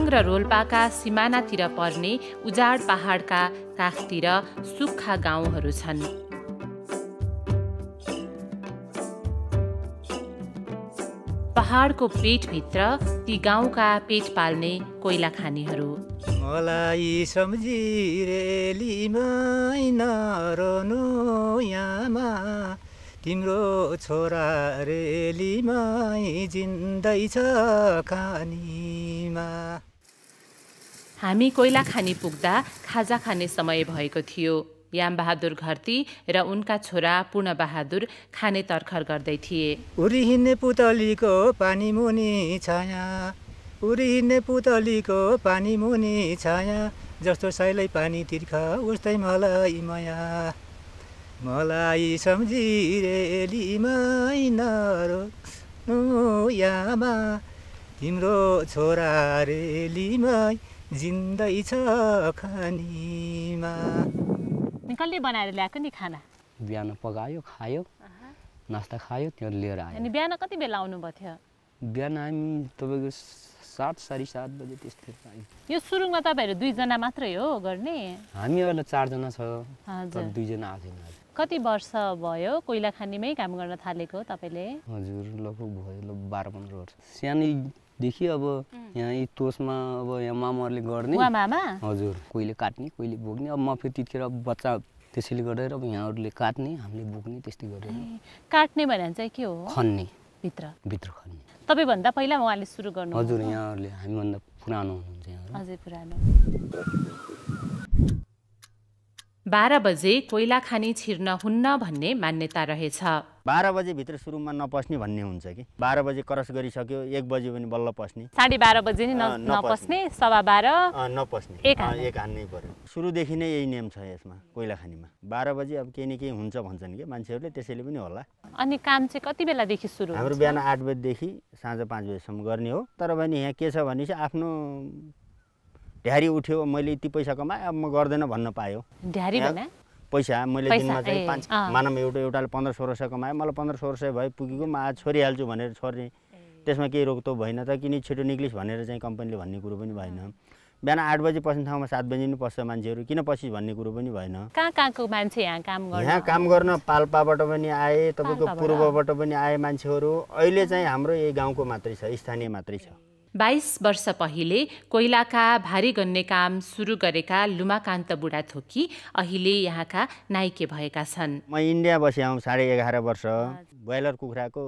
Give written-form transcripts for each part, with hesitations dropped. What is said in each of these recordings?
र रोल्पाका सिमानातिर पर्ने उजाड पहाडका काखतिर सुक्खा गाउँहरू छन्। पहाडको पेटभित्र ती गाउँका पेट पाल्ने कोइला खानीहरू। मलाई सम्झिरेलीमा नरनु यामा तिम्रो छोरा रेलीमा जिन्दै छ खानीमा। हामी कोइला खानी पुग्दा खाजा खाने समय भएको थियो। यामबहादुर घरती र उनका छोरा पूर्णबहादुर खाने तर्खर गर्दै थिए। उरी हिँड्ने पुतलीको पानी मुनि छाया, उरी हिँड्ने पुतलीको पानी मुनि छाया, जस्तो साइलै पानी तिर्खा उस्तै मलाई माया। मलाई सम्झिरेलीमा नरनु यामा तिम्रो छोरा रेलीमा जिन्दै छ खानीमा। कसले बनाएर ल्याएको नि खाना? बिहान पकायो, खायो, नास्ता खायो, त्यो लिएर आयो। अनि बिहान कति बेला आउनुभएको थियो? बिहान हामी तपाईँको 7 साढे 7 बजे त्यस्तै आयो। यो सुरुङमा तपाईँहरू 2 जना मात्रै हो गर्ने? हामी अहिले 4 जना छ, हजुर। 2 जना आएको छैन। कति वर्ष भयो कोइला खानीमै काम गर्न थालेको तपाईँले? हजुर लगभग भयो 12-15 वर्ष। सानैदेखि अब यहाँ यी तोसमा अब यहाँ मामाहरूले गर्ने। मामा? हजुर, कोहीले काट्ने, कोहीले बोक्ने। अब म फेरि त्यतिखेर बच्चा त्यसैले गरेर अब यहाँहरूले काट्ने, हामीले बोक्ने, त्यस्तै गरेर। काट्ने भने चाहिँ के हो? खन्ने, भित्र खन्ने। तपाईँभन्दा पहिला उहाँले सुरु गर्नु? हजुर, यहाँहरूले हामीभन्दा पुरानो हुनुहुन्छ यहाँहरू। अझै पुरानो। 12 बजे कोइला खानी छिर्न हुन्न भन्ने मान्यता रहेछ। 12 बजे भित्र सुरुमा नपस्ने भन्ने हुन्छ कि 12 बजे क्रस गरिसक्यो 1 बजे पनि बल्ल पस्ने। 12:30 बजे नि नपस्ने, 12:15 नपस्ने, एक हान्नै पर्यो। सुरुदेखि नै यही नियम छ यसमा कोइला खानीमा। 12 बजे अब केही न केही हुन्छ भन्छन् कि मान्छेहरूले, त्यसैले पनि होला। अनि काम चाहिँ कति बेलादेखि सुरु हुन्छ? हाम्रो बिहान 8 बजेदेखि साँझ 5 बजेसम्म गर्ने हो। तर पनि यहाँ के छ भने चाहिँ आफ्नो ढ्यारी उठ्यो, मैले यति पैसा कमाएँ अब म गर्दैन भन्न पायो। ढ्यारी भने पैसा मैले दिनमा चाहिँ 5 मानव एउटाले 1500-1600 कमायो, मलाई 1500-1600 भए पुगेको, म आज छोडिहाल्छु भनेर छोड्ने। त्यसमा केही रोकटोक भएन त, किन छिटो निक्लिस् भनेर चाहिँ कम्पनीले भन्ने कुरो पनि भएन। बिहान 8 बजे पस्ने ठाउँमा 7 बजे पनि पस्छ मान्छेहरू, किन पसिस् भन्ने कुरो पनि भएन। कहाँको मान्छे यहाँ काम गर्न? यहाँ काम गर्न पाल्पाबाट पनि आए, तपाईँको पूर्वबाट पनि आए मान्छेहरू। अहिले चाहिँ हाम्रो यही गाउँको मात्रै छ, स्थानीय मात्रै छ। 22 वर्ष पहिले कोइलाका भारी गन्ने काम सुरु गरेका लुमाकान्त बुढाथोकी अहिले यहाँका नाइके भएका छन्। म इन्डिया बसे आउँ 11.5 वर्ष। ब्रोइलर कुखुराको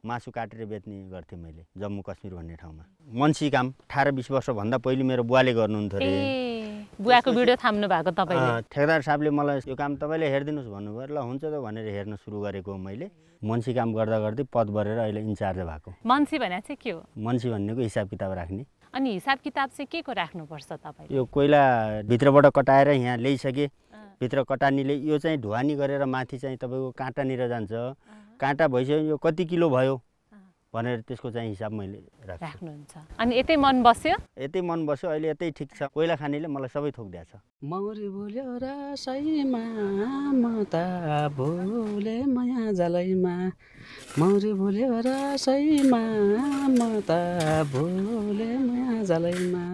मासु काटेर बेच्ने गर्थेँ मैले जम्मू कश्मीर भन्ने ठाउँमा। मन्सी काम 18-20 वर्षभन्दा पहिले मेरो बुवाले गर्नुहुन्थ्यो अरे। बुवाको भिडियो थाम्नु भएको तपाईँले? ठेकेदार साहबले मलाई यो काम तपाईँले हेरिदिनुहोस् भन्नुभयो। ल हुन्छ त भनेर हेर्न सुरु गरेको मैले। मन्सी काम गर्दा गर्दै पद बढेर अहिले इन्चार्ज भएको। मन्सी भने चाहिँ के हो? मन्सी भन्नेको हिसाब किताब राख्ने। अनि हिसाब किताब चाहिँ के को राख्नुपर्छ तपाईँले? यो कोइला भित्रबाट कटाएर यहाँ ल्याइसके, भित्र कटानीले यो चाहिँ ढुवानी गरेर माथि चाहिँ तपाईँको काँटानिर जान्छ। काँटा भइसक्यो यो कति किलो भयो भनेर त्यसको चाहिँ हिसाब मैले राख्नुहुन्छ। अनि यतै मन बस्यो? यतै मन बस्यो, अहिले यतै ठिक छ। कोइला खानीले मलाई सबै थोक दिएछ। मौरी बोल्यो रासैमा म त भोले माया जलैमा, मौरी बोल्यो रासैमा म त भोले माया जलैमा।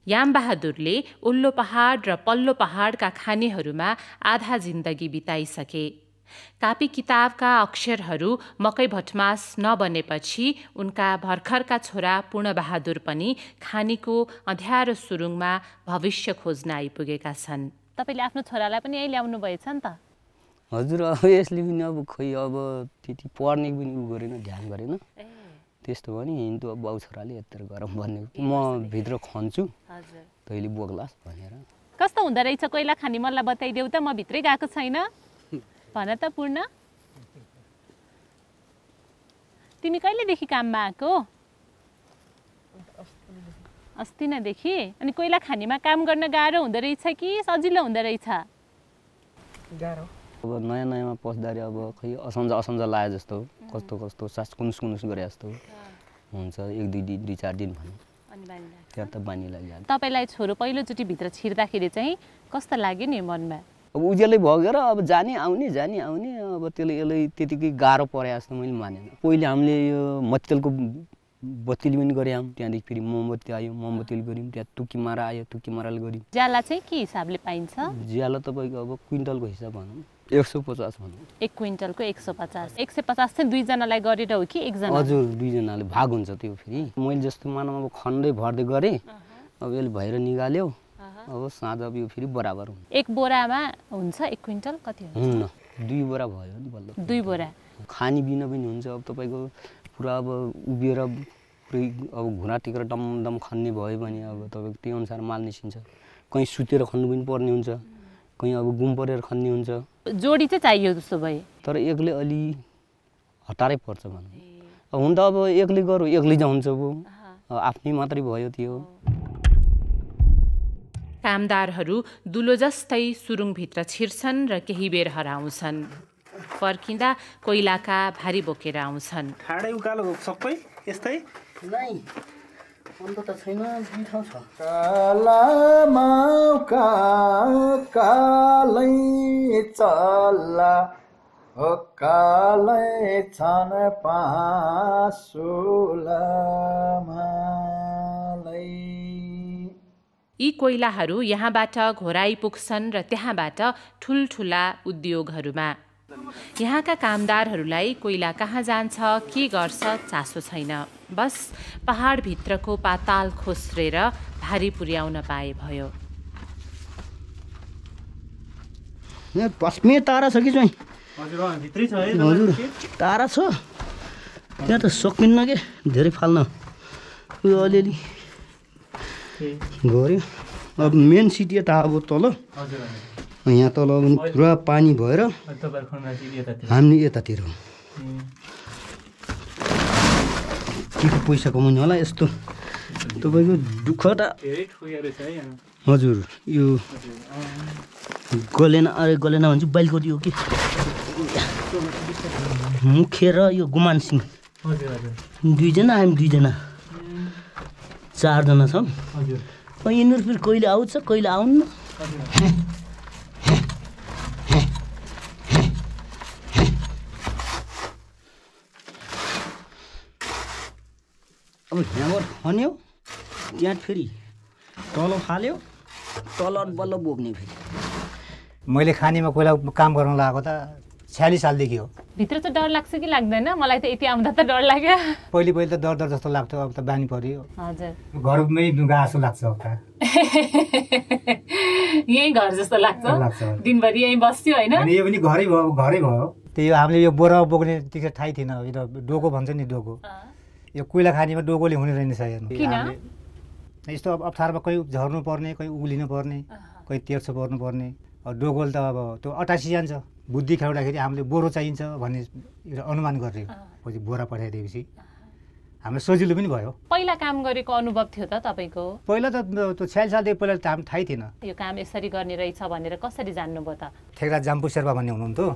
यामबहादुरले उल्लो पहाड र पल्लो पहाडका खानीहरूमा आधा जिन्दगी बिताइसके। कापी किताबका अक्षरहरू मकै भटमास नबनेपछि उनका भर्खरका छोरा पूर्णबहादुर पनि खानीको अँध्यारो सुरुङमा भविष्य खोज्न आइपुगेका छन्। तपाईँले आफ्नो छोरालाई पनि यही ल्याउनु भएछ नि त? हजुर, अब यसले पनि अब खोइ अब त्यति पढ्ने पनि उ गरेन, ध्यान गरेन। त्यस्तो हो नि, हिन्दू अब बाउ छोराले यत्रो गरम भन्ने, म भित्र खन्छु तैँले बोक्लास् भनेर। कस्तो हुँदो रहेछ कोइला खानी? मलाई बताइदेऊ त, म भित्रै गएको छैन। भन त पूर्ण, तिमी कहिलेदेखि काममा आएको? अस्ति नैदेखि। अनि कोइला खानीमा काम गर्न गाह्रो हुँदो रहेछ कि सजिलो हुँदो रहेछ? गाह्रो। अब नयाँ नयाँमा पस्दाखेरि अब खै असन्जा लाए जस्तो, कस्तो कस्तो सास कुनुस गरे जस्तो हुन्छ। 1-2-4 दिन भन्नु त्यहाँ त बानी लाग्यो। तपाईँलाई छोरो पहिलोचोटि भित्र छिर्दाखेरि चाहिँ कस्तो लाग्यो नि मनमा? अब उज्यालै भगेर अब जाने आउने अब त्यसले यसलाई त्यतिकै गाह्रो परे जस्तो मैले मानेन। पहिले हामीले यो मट्टितेलको बत्तीले पनि गऱ्यौँ, त्यहाँदेखि फेरि मोमबत्ती आयो, मोमबत्तीले गऱ्यौँ, त्यहाँ तुकीमारा आयो, तुकीमाराले गऱ्यौँ। ज्याला चाहिँ के हिसाबले पाइन्छ? ज्याला तपाईँको अब क्विन्टलको हिसाब भनौँ 150 भनौँ। 1 क्विन्टलको 150। 150 चाहिँ दुईजनालाई गरेर हो कि एकजना? हजुर, दुईजनाले भाग हुन्छ त्यो फेरि। मैले जस्तो मानौँ अब खन्दै भर्दै गरेँ, अब यसले भएर निकाल्यो, अब साँझ अब यो फेरि बराबर हुन्छ। 1 बोरामा हुन्छ 1 क्विन्टल कति हुन्छ? हुन्न, 2 बोरा भयो नि बल्ल। 2 बोरा। खानी बिना पनि हुन्छ। अब तपाईँको पुरा अब उभिएर पुरै अब घुँडा टेकेर डमडम खन्ने भयो भने अब तपाईँको त्यही अनुसार माल निस्किन्छ। कहीँ सुतेर खन्नु पनि पर्ने हुन्छ, कहीँ अब गुम परेर खन्ने हुन्छ। जोडी चाहिँ चाहियो जस्तो भए, तर एक्लै अलि हतारै पर्छ भनौँ। अब हुन त अब एक्लै गरौँ, एक्लै जान्छ अब आफ्नै मात्रै भयो त्यो। कामदारहरू दुलो जस्तै सुरुङभित्र छिर्छन् र केही बेर हराउँछन्। फर्किँदा कोइलाका भारी बोकेर आउँछन्। ठाडै उकालो सबै यस्तै नै अन्त त छैन, दुई ठाउँ छ। कालामाका कालै चल्ला हो कालै छन पासुलामालै। यी कोइलाहरू यहाँबाट घोराइ पुग्छन् र त्यहाँबाट ठुल्ठुला उद्योगहरूमा। यहाँका कामदारहरूलाई कोइला कहाँ जान्छ, के गर्छ चासो छैन। बस पहाडभित्रको पाताल खोस्रेर भारी पुर्याउन पाए भयो। पस्मे तारा छ कि चाहिँ? हजुर भित्रै छ है। हजुर तारा छ, त्यहाँ त सकिन्न के धेरै फाल्न। उयो अलिअलि गऱ्यो। अब मेन सिटी यता अब तल, यहाँ तल पुरा पानी भएर हामी यतातिर हो। के पैसा कमाउने होला यस्तो तपाईँको दुःख त। हजुर यो गलेना, अरे गलेना भन्छु बाइलको यो के मुखे र यो गुमान सिंह दुईजना, हामी दुईजना, 4 जना छौँ। यिनीहरू फेरि कहिले आउँछ कहिले आउन्न। अब यहाँबाट खन्यो, त्यहाँ फेरि तल फाल्यो, तल बल्ल बोक्ने फेरि। मैले खानीमा कोइला काम गर्न लागेको त 46 सालदेखि हो। भित्र चाहिँ डर लाग्छ कि लाग्दैन? मलाई त यति आउँदा त डर लाग्यो। पहिले त डर जस्तो लाग्थ्यो, अब त बानी पर्यो। हजुर, घरमै गाँसो लाग्छ अब त। यही घर जस्तो लाग्छ, दिनभरि यही बस्यो होइन? अनि यो पनि घरै भयो। त्यही हामीले यो बोरामा बोक्ने त्यतिखेर थाहै थिएन। यो डोको भन्छ नि, डोको। यो कोइला खानीमा डोकोले हुने रहेछ हेर्नु। किन? यस्तो अब अप्ठ्यारोमा कहीँ झर्नु पर्ने, कहीँ उलिनु पर्ने, कहीँ तेर्सो पर्नु पर्ने। डोकोले त अब त्यो अटासी जान्छ। बुद्धि खेलाउँदाखेरि हामीले बोरो चाहिन्छ भन्ने अनुमान गरेको, पछि बोरा पठाइदिएपछि हामीलाई सजिलो पनि भयो। पहिला काम गरेको अनुभव थियो त तपाईँको? पहिला त त्यो 46 सालदेखि पहिला त हामी थाहै थिएन यो काम यसरी गर्ने रहेछ भनेर। कसरी जान्नुभयो त? ठेकरा जाम्पु शेर्पा भन्ने हुनुहुन्थ्यो,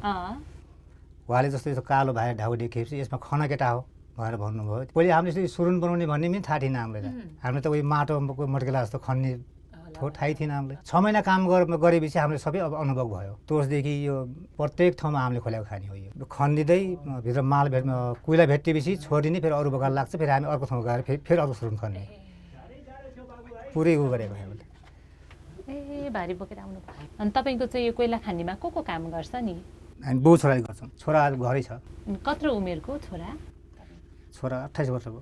उहाँले जस्तो यो कालो भाइ ढाउ देखेपछि यसमा खना केटा हो भनेर भन्नुभयो। पहिले हामीले सुरुन बनाउने भन्ने पनि थाहा थिएन हामीले त। हामीले त उयो माटोको मड्केला जस्तो खन्ने थाहै थिएन हामीले। 6 महिना काम गरेपछि हामीले सबै अब अनुभव भयो। त्यसदेखि यो प्रत्येक ठाउँमा हामीले खोलेको खाने हो। यो खनिँदै भित्र माल कोइला भेटेपछि छोडिने, फेरि अरू बगान लाग्छ, फेरि हामी अर्को ठाउँ गएर फेरि अर्को सुरुन खन्ने, पुरै उ गरेको हामीले। ए भारी बोकेर आउनु भयो। अनि तपाईँको चाहिँ यो कोइला खानीमा को काम गर्छ नि? हामी बाउ छोराले गर्छौँ। छोरा घरै छ। कत्रो उमेरको छोरा? छोरा 28 वर्षको।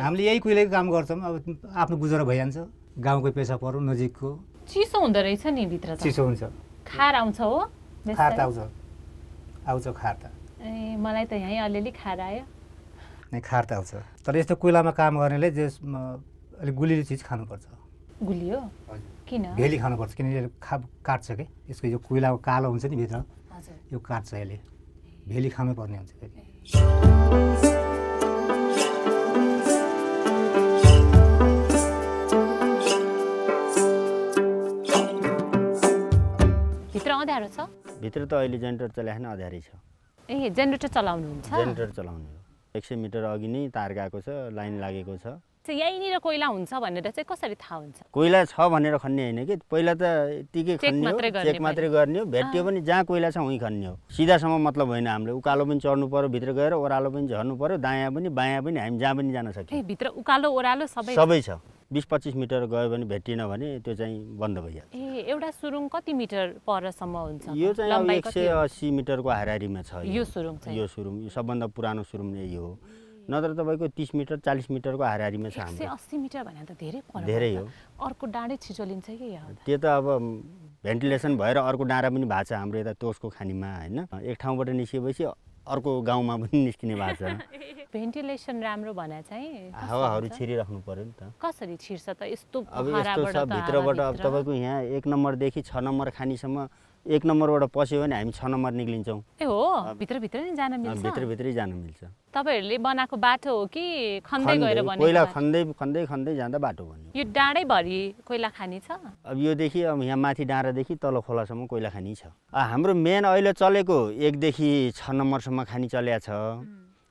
हामीले यही कोइलाको काम गर्छौँ। अब आफ्नो गुजारा भइहाल्छ। गाउँको पेसा परो, नजिकको। चिसो हुँदो रहेछ नि भित्र? चिसो हुन्छ। खार आउँछ हो? खार त आउँछ खार त। ए मलाई त यहीँ अलिअलि खार आयो। नै खार त आउँछ। तर यस्तो कोइलामा काम गर्नेले जे अलिक गुलिलो चिज खानुपर्छ। गुलियो? किन? भेली खानुपर्छ, किनकि यसले काट्छ कि। यसको यो कोइलाको कालो हुन्छ नि भित्र, यो काट्छ यसले। भेली खानुपर्ने हुन्छ फेरि। भित्र त अहिले जेनेरेटर चलाएन, अँध्यारै छ। ए जेनेरेटर चलाउनुहुन्छ? जेनेरेटर चलाउने हो। 100 मिटर अघि नै तार गएको छ, लाइन लागेको छ। चाहिँ यहीँनिर कोइला हुन्छ भनेर चाहिँ कसरी थाहा हुन्छ? कोइला छ भनेर खन्ने होइन कि, पहिला त यतिकै खन्ने हो, चेक मात्रै गर्ने हो, भेटियो पनि जहाँ कोइला छ उहीँ खन्ने हो। सिधासम्म मतलब होइन, हामीले उकालो पनि चढ्नु पर्यो, भित्र गएर ओह्रालो पनि झर्नु पर्यो, दायाँ पनि बायाँ पनि हामी जहाँ पनि जान सक्छौँ। भित्र उकालो ओह्रालो सबै छ। 20-25 मिटर गयो भने भेटिएन भने त्यो चाहिँ बन्द भइहाल्छ। एउटा सुरुङ कति मिटर परसम्म हुन्छ? यो चाहिँ 180 मिटरको हाराहारीमा छ यो सुरुङ चाहिँ। यो सबभन्दा पुरानो सुरुङ यही हो। नत्र तपाईँको 30 मिटर 40 मिटरको हाराहारीमा छ हाम्रो। 180 मिटर भने त धेरै हो। अर्को डाँडै छिचोलिन्छ कि त्यो त अब भेन्टिलेसन भएर अर्को डाँडा पनि भएको छ हाम्रो यता तोसको खानीमा होइन। एक ठाउँबाट निस्किएपछि अर्को गाउँमा पनि निस्किने भएको छ। भेन्टिलेसन राम्रो भने चाहिँ हावाहरू छिरिराख्नु पर्यो नि त। कसरी छिर्छ त यस्तो? अब यस्तो छ भित्रबाट, अब तपाईँको यहाँ 1 नम्बरदेखि 6 नम्बर खानीसम्म 1 नम्बरबाट पस्यो भने हामी 6 नम्बर निक्लिन्छौँ। ए हो, भित्रभित्र नै जान मिल्छ? भित्रभित्रै जान मिल्छ। तपाईँहरूले बनाएको बाटो हो कि खन्दै गएर बनेको? कोइला खन्दै जाँदा बाटो बन्यो। यो डाँडैभरि कोइला खानी छ? अब योदेखि अब यहाँ माथि डाँडादेखि तल खोलासम्म कोइला खानी छ। हाम्रो मेन अहिले चलेको 1 देखि 6 नम्बरसम्म खानी चलेको छ।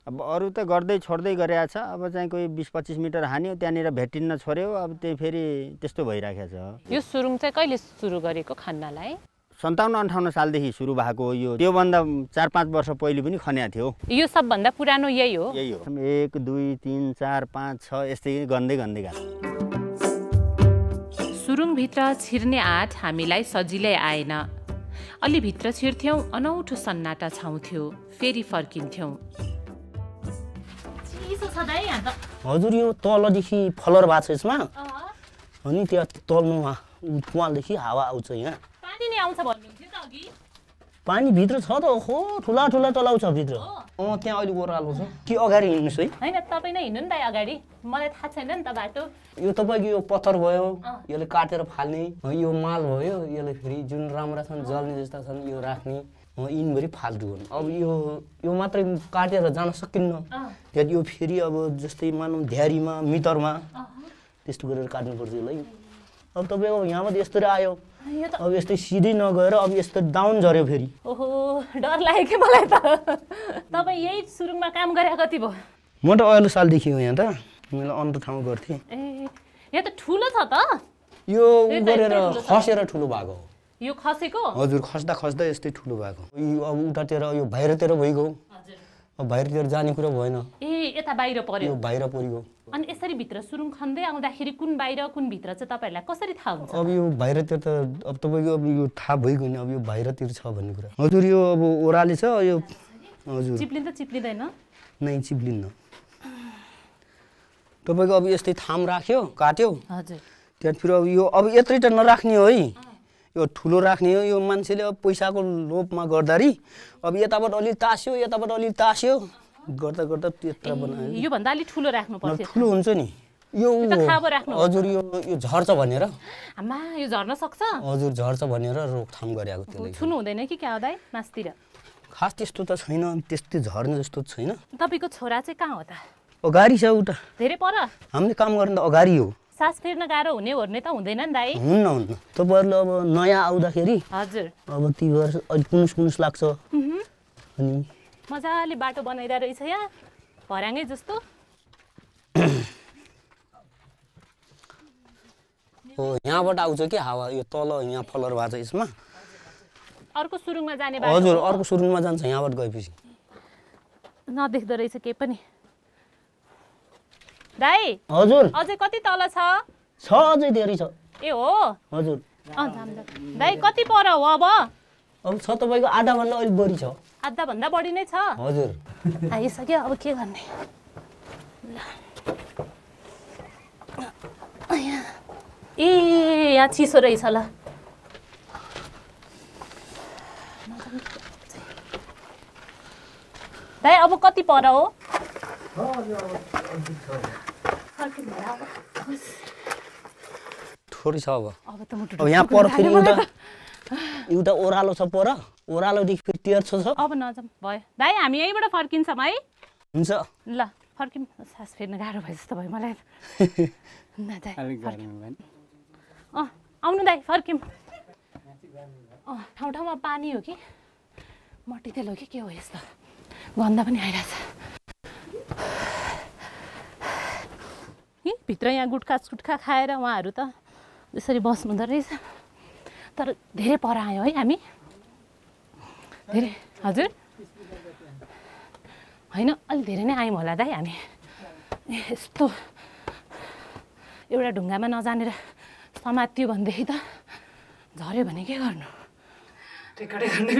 अब अरू त गर्दै छोड्दै गरेको छ। अब चाहिँ कोही 20-25 मिटर हान्यो, त्यहाँनिर भेटिन्न छोड्यो, अब त्यही फेरि त्यस्तो भइराखेको छ। यो सुरुङ चाहिँ कहिले सुरु गरेको खन्नलाई? 57-58 सालदेखि सुरु भएको हो यो। त्योभन्दा 4-5 वर्ष पहिले पनि खन्या थियो। यो सबभन्दा पुरानो यही हो? यही हो। 1 2 3 4 5 6 यस्तै गन्दै गएको। सुरुङभित्र छिर्ने आँट हामीलाई सजिलै आएन। अलि भित्र छिर्थ्यौँ, अनौठो सन्नाटा छाउँथ्यो, फेरि फर्किन्थ्यौँ। हजुर यो तलदेखि फलर भएको छ यसमा, अनि त्यहाँ तल्नुमा पुवालदेखि हावा आउँछ। यहाँ पानी नै आउँछ भन्नुहुन्थ्यो त अघि? पानी भित्र छ त, हो ठुला तलाउ छ भित्र। त्यहाँ अहिले ओह्रालो छ कि अगाडि हिँड्नुहोस् है। होइन, तपाईँ नै हिँड्नु नि त अगाडि, मलाई थाहा छैन नि त बाटो। यो तपाईँको यो पत्थर भयो, यसले काटेर फाल्ने, यो माल भयो, यसले फेरि जुन राम्रा छन् जल्ने जस्ता छन् यो राख्ने, यिनभरि फाल्टु हुन्। अब यो मात्रै काटेर जान सकिन्न। त्यहाँ यो फेरि अब जस्तै मानौँ ध्यारीमा मिटरमा त्यस्तो गरेर काट्नुपर्छ यसलाई। अब तपाईँको यहाँबाट यस्तरी आयो, अब यस्तै सिधै नगएर अब यस्तो डाउन झऱ्यो फेरि। ओहो, डर लाग्यो कि मलाई त। तपाईँ यही सुरुङमा काम गरे कति भयो? म त अहिलो सालदेखि हो यहाँ त, मैले अन्त ठाउँ गर्थेँ। ए, यहाँ त ठुलो छ त। यो गरेर खसेर ठुलो भएको हो। यो खसेको? हजुर, खस्दा यस्तै ठुलो भएको। यो अब उतातिर यो बाहिरतिर भइगयो। अब बाहिरतिर जाने कुरा भएन। ए, यता बाहिर पर्यो? यो बाहिर परिगयो। अनि यसरी भित्र सुरुङ खन्दै आउँदाखेरि कुन बाहिर कुन भित्र चाहिँ तपाईँहरूलाई कसरी थाहा हुन्छ? अब यो बाहिरतिर त अब तपाईँको अब यो थाहा भइगयो नि, अब यो बाहिरतिर छ भन्ने कुरा। हजुर, यो अब ओह्राले छ यो। हजुर, चिप्लिन्छ चिप्लिँदैन? नै चिप्लिन्न। तपाईँको अब यस्तै थाम राख्यो, काट्यो। हजुर। त्यहाँतिर अब यो अब यत्रै त नराख्ने हो है, यो ठुलो राख्ने हो। यो मान्छेले अब पैसाको लोभमा गर्दाखेरि अब यताबाट अलि तास्यो, यताबाट अलि तास्यो गर्दा त्यत्रा बनायो। योभन्दा अलि ठुलो राख्नुपर्छ? ठुलो हुन्छ नि यो। हजुर, यो झर्छ भनेर। आमा, यो झर्न सक्छ? हजुर, झर्छ भनेर रोकथाम गरेको त्यसले। छुनु हुँदैन कि क्या दाइ मासतिर? खास त्यस्तो त छैन, त्यस्तै झर्ने जस्तो छैन। तपाईँको छोरा चाहिँ कहाँ हो त? अगाडि छ उता। धेरै पर? हामीले काम गर्ने त अगाडि हो। सास फेर्न गाह्रो हुने ओर्ने त हुँदैन नि दाइ? हुन्न। तपाईँहरूले अब नयाँ आउँदाखेरि हजुर अब ती वर्ष अलिक कुनुस लाग्छ। अनि मजाले बाटो बनाइरहेको रहेछ यहाँ, भर्याङै जस्तो। हो, यहाँबाट आउँछ कि हावा, यो तल यहाँ फलर भएको छ यसमा। अर्को सुरुङमा जाने बाटो? हजुर, अर्को सुरुङमा जान्छ यहाँबाट गएपछि। नदेख्दो रहेछ केही पनि। दाइ हजुर, अझै कति तल छ? अझै धेरै छ। ए हो? हजुर। दाइ कति पर हो अब? अब छ तपाईँको आधाभन्दा अलिक बढी छ। आधाभन्दा बढी नै छ? हजुर। आइसक्यो, अब के गर्ने? ए, यहाँ चिसो रहेछ ल। दाइ अब कति पर हो? थोरै छ अब यहाँ पर फेरि एउटा ओह्रालो छ पर, ओह्रालोदेखि फेरि तेर्सो छ। अब नजाऊँ भयो दाइ, हामी यहीँबाट फर्किन्छौँ है? हुन्छ ल फर्किम। सास फेर्न गाह्रो भयो जस्तो भयो मलाई। आउनु दाइ, फर्किम। ठाउँ ठाउँमा पानी हो कि मट्टितेल हो कि के हो यस्तो, गन्ध पनि आइरहेछ। भित्र यहाँ गुटखा खाएर उहाँहरू त यसरी बस्नुहुँदो रहेछ। तर धेरै पर आयो है हामी, धेरै। हजुर होइन, अलिक धेरै नै आयौँ होला दाइ हामी। यस्तो एउटा ढुङ्गामा नजानेर समात्यो भनेदेखि त झऱ्यो भने के गर्नु? रेकर्डै गर्ने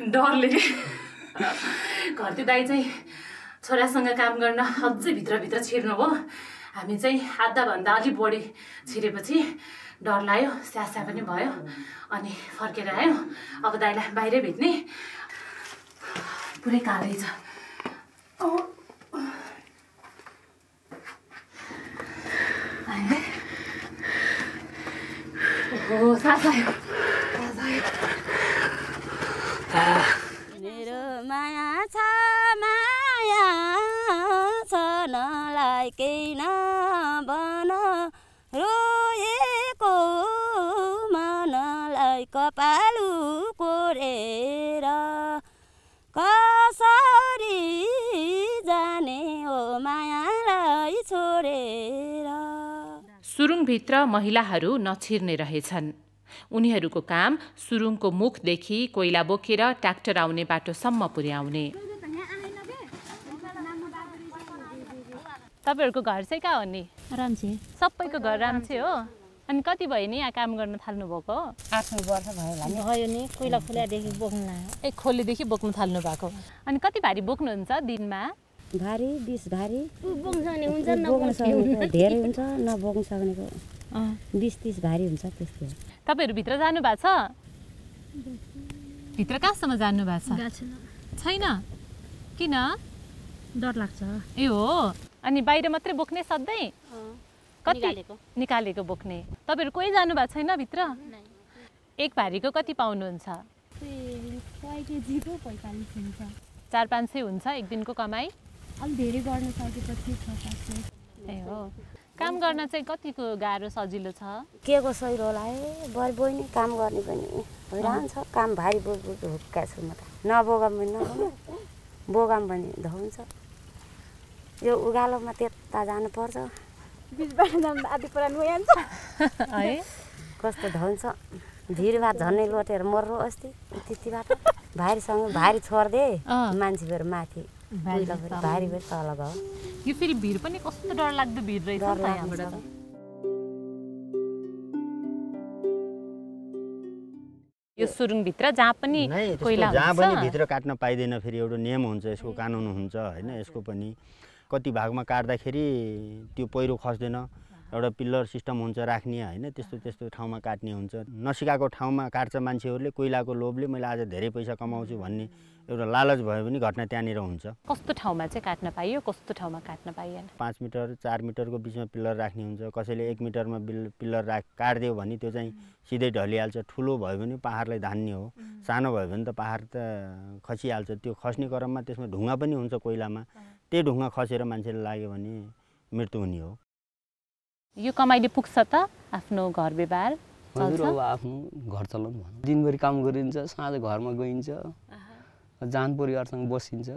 डरले के। घरती दाइ चाहिँ छोरासँग काम गर्न अझै भित्रभित्र छिर्नु हो। हामी चाहिँ आधाभन्दा अलिक बढी छिरेपछि डर लाग्यो, स्यासा पनि भयो। अनि फर्केर आयो। अब दाइलाई बाहिरै भेट्ने, पुरै कालै छ। सास आयो। मेरो माया छ, माया छ नलाई केही नभन, रोएको मनलाई कपालु कोरेर कसरी जाने हो मायालाई छोडेर। सुरुङभित्र महिलाहरू नछिर्ने रहेछन्। उनीहरूको काम सुरुङको मुखदेखि कोइला बोकेर ट्र्याक्टर आउने बाटोसम्म पुर्याउने। तपाईँहरूको घर चाहिँ कहाँ हो नि? राम्छे। सबैको घर राम्छे हो? अनि कति भयो नि यहाँ काम गर्न थाल्नु भएको? 8 वर्ष भयो भयो नि। कोइला खोलादेखि बोक्नु लाग्यो। ए, खोलेदेखि बोक्नु थाल्नु भएको। अनि कति भारी बोक्नुहुन्छ दिनमा? भारी 20 भारी बोक्न सक्ने हुन्छ, नबोक्न सक्ने धेरै हुन्छ, नबोक्न सक्नेको 20-30 भारी हुन्छ। त्यस्तै हो। तपाईँहरू भित्र जानु भएको छ? भित्र कहाँसम्म जानु भएको छ? छैन? किन? डर लाग्छ। ए हो। अनि बाहिर मात्रै बोक्ने सधैँ? कति निकालेको बोक्ने? तपाईँहरू कोही जानु भएको छैन भित्र? एक भारीको कति पाउनुहुन्छ? 100 केजीको 45 हुन्छ। 400-500 हुन्छ एक दिनको कमाइ? अलि धेरै गर्न सकेपछि 600-700। ए हो। काम गर्न चाहिँ कतिको गाह्रो सजिलो छ? के को सहिलो होला है, बल बोइने काम गर्ने पनि हैरान छ। काम भारी बोक हुक्का छु म त। नबोगाम पनि नबोगा, बोगाम पनि धुन्छ। यो उगालोमा त्यता जानुपर्छ, बिचबाट जाँदा आधी पुरानो भइहाल्छ है। कस्तो धुन्छ। भिरभार झन्नै लोटेर मर्रो अस्ति त्यतिबाट। भारीसँग भारी छोड्दे मान्छेहरू माथि, भारी भएर तल गयो। यो फेरि भिर पनि कस्तो डरलाग्दो भिर रहेछ त यहाँबाट त। यो सुरुङभित्र जहाँ पनि कोइला हुन्छ, जहाँ पनि भित्र काट्न पाइँदैन। फेरि एउटा नियम हुन्छ, यसको कानुन हुन्छ होइन। यसको पनि कति भागमा काट्दाखेरि त्यो पहिरो खस्दैन, एउटा पिल्लर सिस्टम हुन्छ राख्ने होइन। त्यस्तो ठाउँमा काट्ने हुन्छ। नसिकाएको ठाउँमा काट्छ मान्छेहरूले, कोइलाको लोभले मैले आज धेरै पैसा कमाउँछु भन्ने एउटा लालच भयो भने घटना त्यहाँनिर हुन्छ। कस्तो ठाउँमा चाहिँ काट्न पाइयो, कस्तो ठाउँमा काट्न पाइएन? 5 मिटर 4 मिटरको बिचमा पिल्लर राख्ने हुन्छ। कसैले 1 मिटरमा पिल्लर काटिदियो भने त्यो चाहिँ सिधै ढलिहाल्छ। ठुलो भयो भने पहाडलाई धान्ने हो, सानो भयो भने त पहाड त खसिहाल्छ। त्यो खस्ने क्रममा त्यसमा ढुङ्गा पनि हुन्छ कोइलामा। त्यही ढुङ्गा खसेर मान्छेलाई लाग्यो भने मृत्यु हुने हो। यो कमाइले पुग्छ त आफ्नो घर व्यवहार? हजुर, अब आफ्नो घर चलाउनु भनौँ। दिनभरि काम गरिन्छ, साँझ घरमा गइन्छ, जान परिवारसँग बसिन्छ।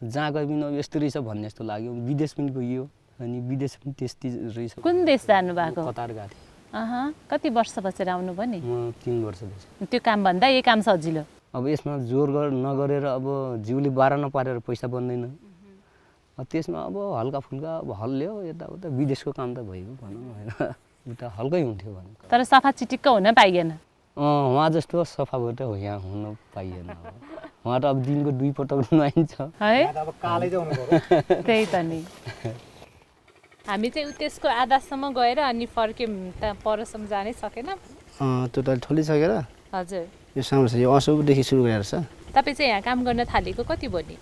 जहाँ गए पनि अब यस्तो रहेछ भन्ने जस्तो लाग्यो। विदेश पनि गइयो, अनि विदेश पनि त्यस्तै रहेछ। कुन देश जानु भएको? कतार गएको थिएँ। कति वर्ष बसेर आउनुभयो नि? म 3 वर्ष बसेँ। त्यो कामभन्दा यो काम सजिलो? अब यसमा जोर नगरेर अब जिउले बारा नपारेर पैसा बन्दैन। त्यसमा अब हल्का फुल्का अब हल्ल्यो यताउता, विदेशको काम त भइगयो भनौँ होइन। उता हल्कै हुन्थ्यो भनौँ। तर सफा चिटिक्क हुन पाइएन? उहाँ जस्तो सफा भएर यहाँ हुन पाइएन। उहाँ त अब दिनको 2 पटक नुहाइन्छ है। त्यही त नि। हामी चाहिँ त्यसको आधासम्म गएर अनि फर्क्यौँ त, परसम्म जानै सकेन। त्यो त ठोलिसकेर हजुर। यो साम्रो छ, यो असुदेखि सुरु गरेर छ। तपाईँ चाहिँ यहाँ काम गर्न थालेको कति भयो नि?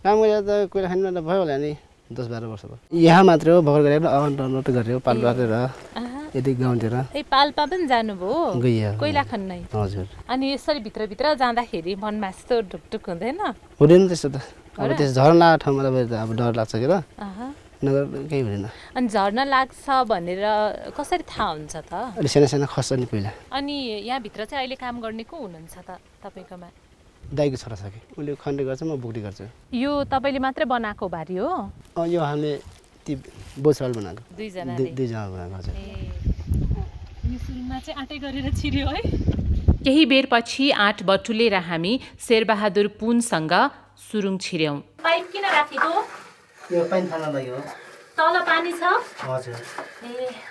काम गरेर त कोइला खानीमा त भयो होला नि 10-12 वर्ष भयो। यहाँ मात्रै हो, भर्खर गरेर नट गरेर पाल्पा गरेर यदि गाउँतिर। ए, पाल्पा पनि जानुभयो? गइयो कोइला खन्नै? हजुर। अनि यसरी भित्रभित्र जाँदाखेरि मनमा यस्तो ढुकढुक हुँदैन? हुँदैन त्यस्तो त। अब त्यस झर्ना ठाउँमा त अब डर लाग्छ के र, नगर केही हुँदैन। अनि झर्न लाग्छ भनेर कसरी थाहा हुन्छ त? अलि सानो सानो खस्छ नि पहिला। अनि यहाँभित्र चाहिँ अहिले काम गर्ने को हुनुहुन्छ त तपाईँकोमा? दाइको छोरा छ कि, उसले खन्ने गर्छ, म बोक्ने गर्छु। यो तपाईँले मात्रै बनाएको भारी हो? यो हामीले ती बोसवाल बनाएको दुईजना बनाएको हजुर। सुरुमा चाहिँ आँटै गरेर छिर्यो है। केही बेरपछि आँट बटुलेर हामी शेरबहादुर पुनसँग सुरुङ छिर्यौँ। पाइप किन राखेको? यो पानी थाल्नलाई हो। तल पानी छ? हजुर।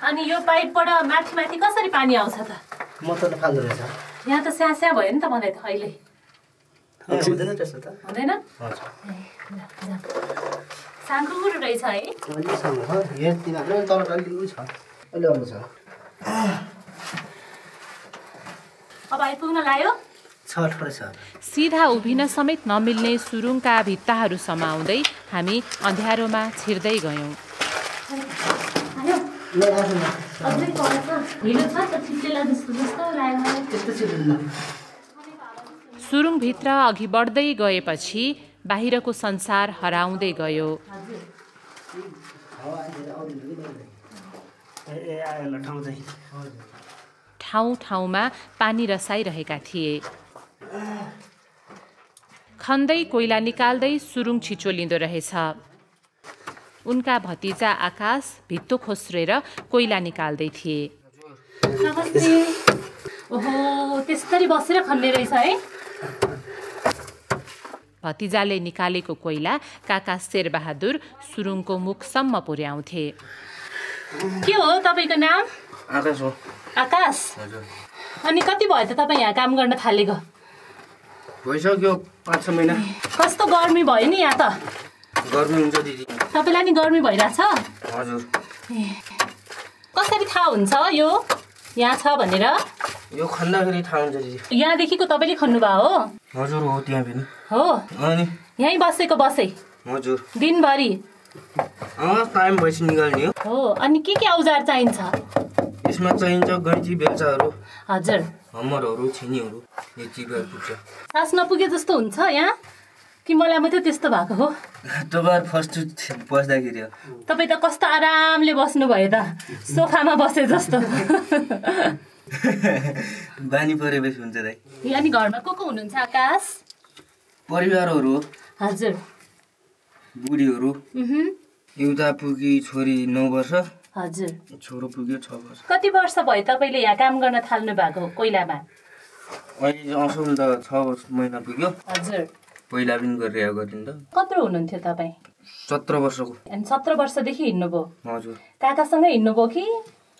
अनि यो पाइपबाट माथि माथि कसरी पानी आउँछ त? मोटर फाल्दो रहेछ। यहाँ त स्यास्या भयो नि त मलाई त अहिले। हुँदैन त्यस्तो त? हुँदैन? हजुर। साङ्कुरो रहेछ है? अलि सानो छ। हेर्ति मात्र तल अलि छ। अलि अरू छ। अब आइपुग्न लाग्यो? सिधा उभिन समेत नमिल्ने सुरुङका भित्ताहरू समाउँदै हामी अँध्यारोमा छिर्दै गयौँ। सुरुङभित्र अघि बढ्दै गएपछि बाहिरको संसार हराउँदै गयो। ठाउँ ठाउँमा पानी रसाइरहेका थिए। खन्दै कोइला निकाल्दै सुरुङ छिचोलिँदो रहेछ। उनका भतिजा आकाश भित्तो खोस्रेर कोइला निकाल्दै थिए। ओहो, त्यसरी बसेर खन्ने रहेछ है? भतिजाले निकालेको कोइला काका शेरबहादुर सुरुङको मुखसम्म पुर्याउँथे। के हो तपाईँको नाम? आकाश हो। आकाश? अनि कति भयो त तपाईँ यहाँ काम गर्न थालेको? भइसक्यो 5-6 महिना। कस्तो गर्मी भयो नि यहाँ त? गर्मी हुन्छ दिदी। तपाईँलाई नि गर्मी भइरहेछ? हजुर। कसरी थाहा हुन्छ यो यहाँ छ भनेर? यो खन्दाखेरि थाहा हुन्छ दिदी। यहाँदेखिको तपाईँले खन्नुभयो हो? हजुर हो, त्यहाँ पनि हो। अनि यहीँ बसेको बसे? हजुर। दिनभरि? टाइम भएपछि निकाल्ने हो। अनि के औजार चाहिन्छ? यसमा चाहिन्छ गैँची बेल्चाहरू, हजुर, हम्मरहरू, छिनीहरू। यति गएर पुग्छ। सास नपुगे जस्तो हुन्छ यहाँ कि मलाई मात्रै त्यस्तो भएको हो? तपाईँ फर्स्ट बस्दाखेरि हो। तपाईँ त कस्तो आरामले बस्नुभयो त, सोफामा बसे जस्तो। बानी परेपछि हुन्छ दाइ। अनि घरमा को हुनुहुन्छ आकाश? परिवारहरू। हजुर। बुढीहरू। एउटा पुगी छोरी 9 वर्ष। हजुर। छोरो पुग्यो 6 वर्ष। कति वर्ष भयो तपाईँले यहाँ काम गर्न थाल्नु भएको कोइलामा? अहिले असोल त 6 महिना पुग्यो। हजुर। पहिला पनि गरिरहेको गरिन् त। कत्रो हुनुहुन्थ्यो तपाईँ? 17 वर्षको। अनि 17 वर्षदेखि हिँड्नुभयो? हजुर। काकासँगै हिँड्नुभयो कि?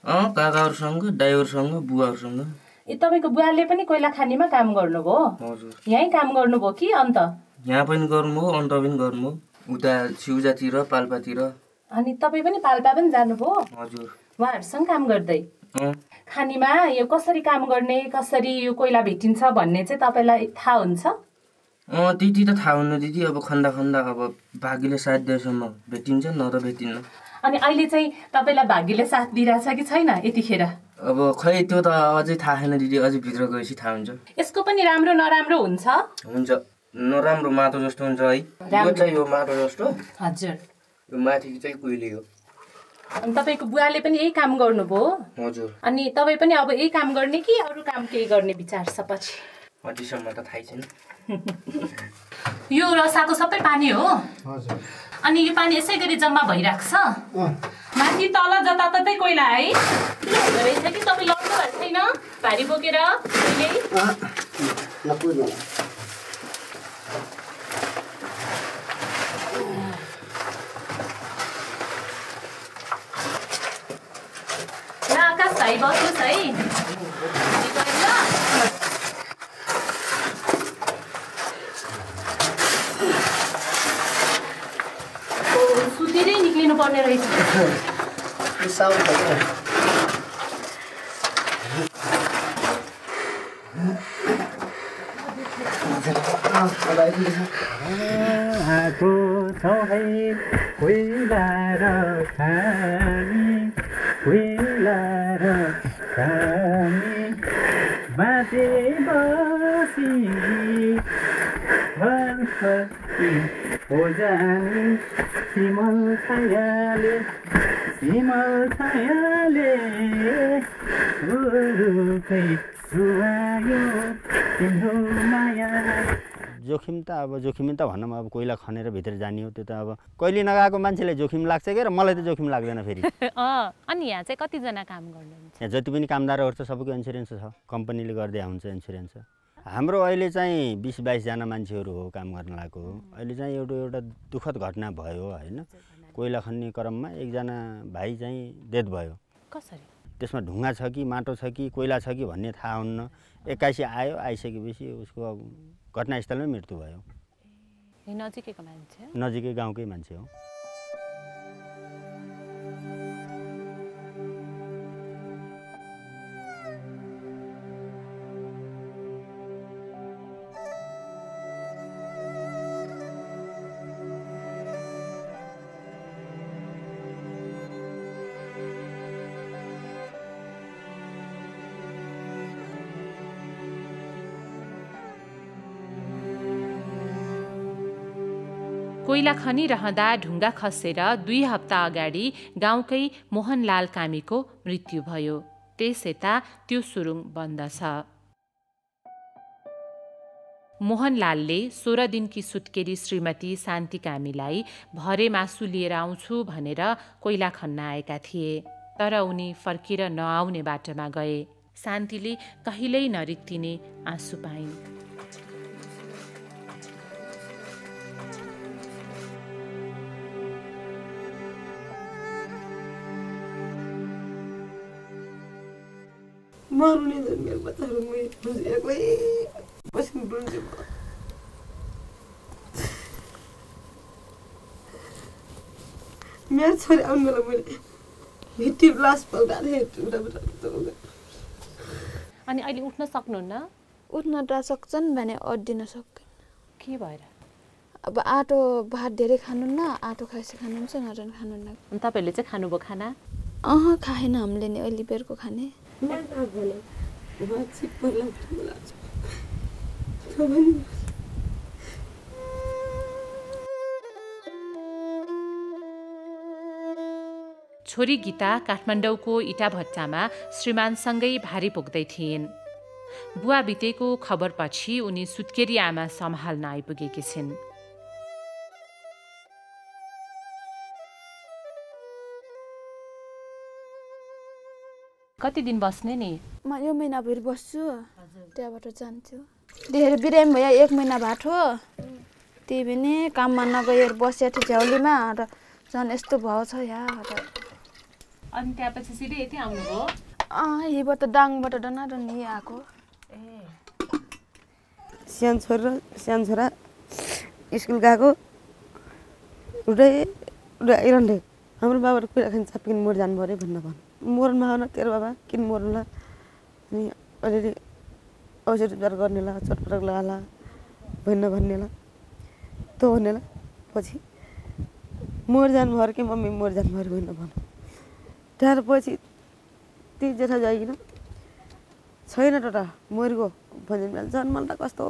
काकाहरूसँग, ड्राइभरसँग, बुवाहरूसँग। ए, तपाईँको बुवाले पनि कोइला खानीमा काम गर्नुभयो? हजुर। यहीँ काम गर्नुभयो कि अन्त? यहाँ पनि गर्नुभयो, अन्त पनि गर्नुभयो। उता सिउजातिर, पाल्पातिर। अनि तपाईँ पनि पाल्पा पनि जानुभयो? हजुर। उहाँहरूसँग काम गर्दै? खानीमा यो कसरी काम गर्ने, कसरी यो कोइला भेटिन्छ भन्ने चाहिँ तपाईँलाई थाहा हुन्छ? त्यति त थाहा हुन्न दिदी। अब खन्दा खन्दा अब भाग्यले साथ दिएसम्म भेटिन्छ, न त भेटिन्न। अनि अहिले चाहिँ तपाईँलाई भाग्यले साथ दिइरहेछ कि छैन यतिखेर? अब खै त्यो त अझै थाहा छैन दिदी। अझै भित्र गएपछि थाहा हुन्छ। यसको पनि राम्रो नराम्रो हुन्छ? हुन्छ। नराम्रो माटो जस्तो हुन्छ है। यो चाहिँ यो माटो जस्तो। हजुर। यो माथि चाहिँ कोइले हो। अनि तपाईँको बुवाले पनि यही काम गर्नुभयो? हजुर। अनि तपाईँ पनि अब यही काम गर्ने कि अरू काम केही गर्ने विचार छ पछि? अझैसम्म त थाहै छैन। यो रसाको सबै पानी हो? हजुर। अनि यो पानी यसै गरी जम्मा भइरहेको छ? माथि तल जताततै कोइला है? किन हुँदो रहेछ कि तपाईँ लड्नु भएको छैन भारी बोकेर? आकाश भाइ बस्नुहोस् है। सुतेरै निक्लिनु पर्ने रहेछ। आएको छ है कोइला र खानी, कोइला र खानी, बाँचे बसी फर्फी हो जानी। सिमल छायाले रुखै रुवायो तिम्रो माया जोखिम त अब जोखिमै त भनौँ अब कोइला खनेर भित्र जाने हो त्यो त अब कहिले नगएको मान्छेले जोखिम लाग्छ के र मलाई त जोखिम लाग्दैन फेरि अनि यहाँ चाहिँ कतिजना काम गर्नुहुन्छ यहाँ जति पनि कामदारहरू छ सबैको इन्सुरेन्स छ कम्पनीले गर्दै हुन्छ इन्सुरेन्स हाम्रो अहिले चाहिँ 20-22 जना मान्छेहरू हो काम गर्न लागेको अहिले चाहिँ एउटा दुःखद घटना भयो होइन कोइला खन्ने क्रममा एकजना भाइ चाहिँ डेथ भयो कसरी त्यसमा ढुङ्गा छ कि माटो छ कि कोइला छ कि भन्ने थाहा हुन्न 81 आयो आइसकेपछि उसको घटनास्थलमै मृत्यु भयो नजिकैको मान्छे नजिकै गाउँकै मान्छे हो कोइला खनिरहँदा ढुङ्गा खसेर 2 हप्ता अगाडि गाउँकै मोहनलाल कामीको मृत्यु भयो त्यस यता त्यो सुरुङ बन्द छ मोहनलालले 16 दिनकी सुत्केरी श्रीमती शान्ति कामीलाई भरे मासु लिएर आउँछु भनेर कोइला खन्न आएका थिए तर उनी फर्केर नआउने बाटोमा गए शान्तिले कहिल्यै नरित्तिने आँसु पाइन् मरुने मेरो बच्चाहरू एक्लै बस्नु रुन्छु मेरो छोरी आउनु बेला मैले भिट्टी ग्लास पल्टाएको अनि अहिले उठ्न सक्नुहुन्न उठ्न त सक्छन् भने अड्डिन सक्दैन के भएर अब आटो भात धेरै खानुहुन्न आटो खाएपछि खानुहुन्छ नरन खानुहुन्न अनि तपाईँहरूले चाहिँ खानुभयो खाना खाएन हामीले नि अहिले बेरको खाने छोरी गीता काठमाडौँको इटाभट्टामा श्रीमानसँगै भारी बोक्दै थिइन् बुवा बितेको खबरपछि उनी सुत्केरी आमा सम्हाल्न आइपुगेकी छिन् कति दिन बस्ने नि म यो महिनाभरि बस्छु त्यहाँबाट जान्छु धेरै बिरामी भयो 1 महिना बाटो त्यही पनि काममा नगएर बसेको थियो झ्याउलीमा र झन् यस्तो भाउ छ यहाँ अनि त्यहाँपछि सिधै यति आउनुभयो यहीबाट दाङबाट डनाडो नि आएको सानो छोरा स्कुल गएको उठै आइरहन्थे हाम्रो बाबाले कुरा खान चापिन मोर जानु पऱ्यो भन्नु मर्नु आउन तेरो बाबा किन मर्नुला अनि अलिअलि औषध उपचार गर्नेला चटपटक लगाला भन्नेला तँ भन्नेला पछि मर जानुभयो कि मम्मी मर जानुभयो भन्न त्यहाँपछि ती जेठा जाइकन छैन टटा मरिगयो भन्छ जन्मल त कस्तो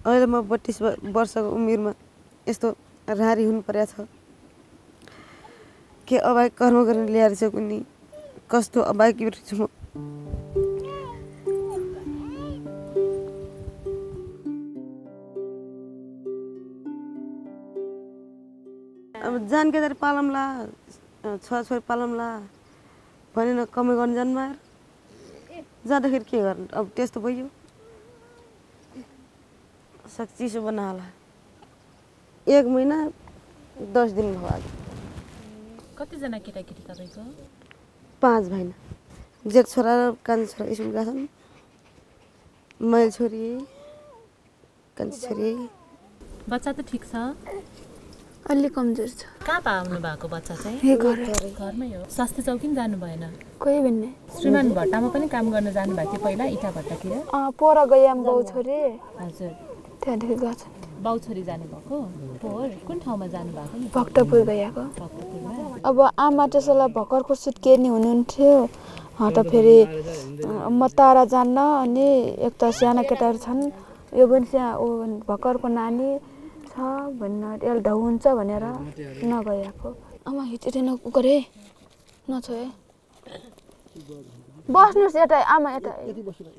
अहिले म 32 वर्षको उमेरमा यस्तो रारी हुनु परेको छ के अबाइक कर्म गरेर ल्याएर छ कुनै कस्तो अबाइक छु म अब जानकेदारी पालमला छोराछोरी पालमला भनेर कमाइ गर्न जान्माएर जाँदाखेरि के गर्नु अब त्यस्तो भयो चिसो बनाला 1 महिना 10 दिन भयो कतिजना केटाकेटी तपाईँको 5 भाइना जेठ छोरा र कान्छी छोरा स्कुल गएका छन् मैले छोरी कान्छी छोरी बच्चा त ठिक छ अलि कमजोर छ कहाँ पाउनु भएको बच्चा चाहिँ घरमै हो स्वास्थ्य चौकीमा जानु भएन कोही भन्ने श्रीमान भट्टामा पनि काम गर्न जानु भएको थियो पहिला इटा भट्टातिर पर गएम बाउ छोरी हजुर त्यहाँदेखि गएछ बाउ छोरी जानु भएको पोहोर कुन ठाउँमा जानु भएको नि भक्तपुर गएको अब आमा त्यसलाई भर्खरको सुत्केर्नी हुनुहुन्थ्यो त फेरि म तारा जान्न अनि एक त साना केटाहरू छन् यो पनि भर्खरको नानी छ भनेर यसले ढौ हुन्छ भनेर नगएको आमा हिँडेर नगरे नछोए बस्नुहोस् यता आमा यता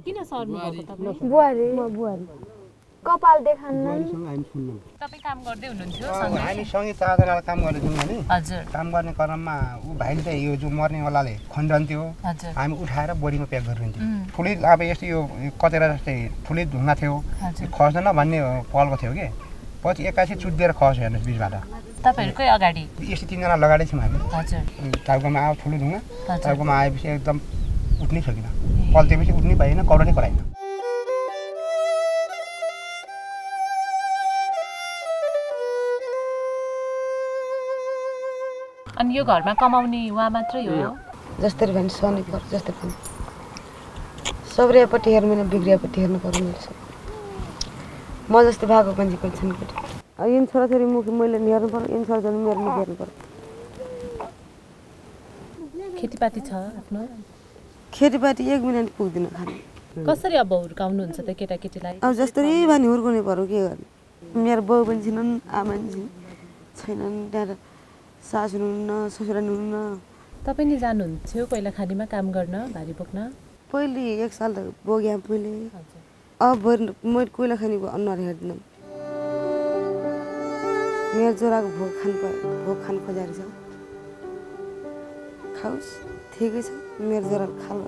किन सर्नु भएको तपाईँ? बुहारी कपाल देखान्न तपाईँ काम गर्दै हुनुहुन्थ्यो हामी सँगै चारजनालाई काम गर्दैछौँ भने हजुर काम गर्ने क्रममा ऊ भाइले चाहिँ यो जो मर्नेवालाले खन्डन्थ्यो हजुर हामी उठाएर बोरीमा प्याक गरिदिन्थ्यौँ ठुलै अब यस्तो यो कचेरा जस्तै ठुलै ढुङ्गा थियो खस्दैन भन्ने पलको थियो कि पछि एक्कासी चुटिदिएर खस्यो हेर्नुहोस् बिचबाट तपाईँहरूकै अगाडि यस्तो 3 जना लगाडै छौँ हामी हजुर टाउकोमा आयो ठुलो ढुङ्गा टाउकोमा आएपछि एकदम उठ्नै सकिन पल्टेपछि उठ्नै भएन कौडनै कराइन अनि यो घरमा कमाउने उहाँ मात्रै हो जसरी भने शनिबार जस्तै पनि सब्रियापट्टि हेर्नु भने बिग्रियापट्टि हेर्नु पर्यो मैले म जस्तै भएको मान्छे कोही छैन केटी यिन छोराछोरी मुख मैले हेर्नु पर्यो यिन छोराछोरी मेरो मुख हेर्नु पर्यो खेतीपाती छ आफ्नो खेतीपाती 1 मिनट पुग्दैन खानु कसरी अब हुर्काउनुहुन्छ त केटाकेटीलाई अब जसरी भने हुर्काउने पर्यो के गर्ने मेरो बाउ पनि छैनन् आमा पनि छैनन् त्यहाँ सासु हुनुहुन्न ससुरा हुनुहुन्न तपाईँ नि जानुहुन्थ्यो कोइला खानीमा काम गर्न भारी बोक्न पहिले 1 साल त बोक्या पहिले अब मैले कोइला खानीको अनुहार हेर्दिनँ मेरो छोराको भोक खान खोजेको छ खाओस् ठिकै छ मेरो छोराको खाल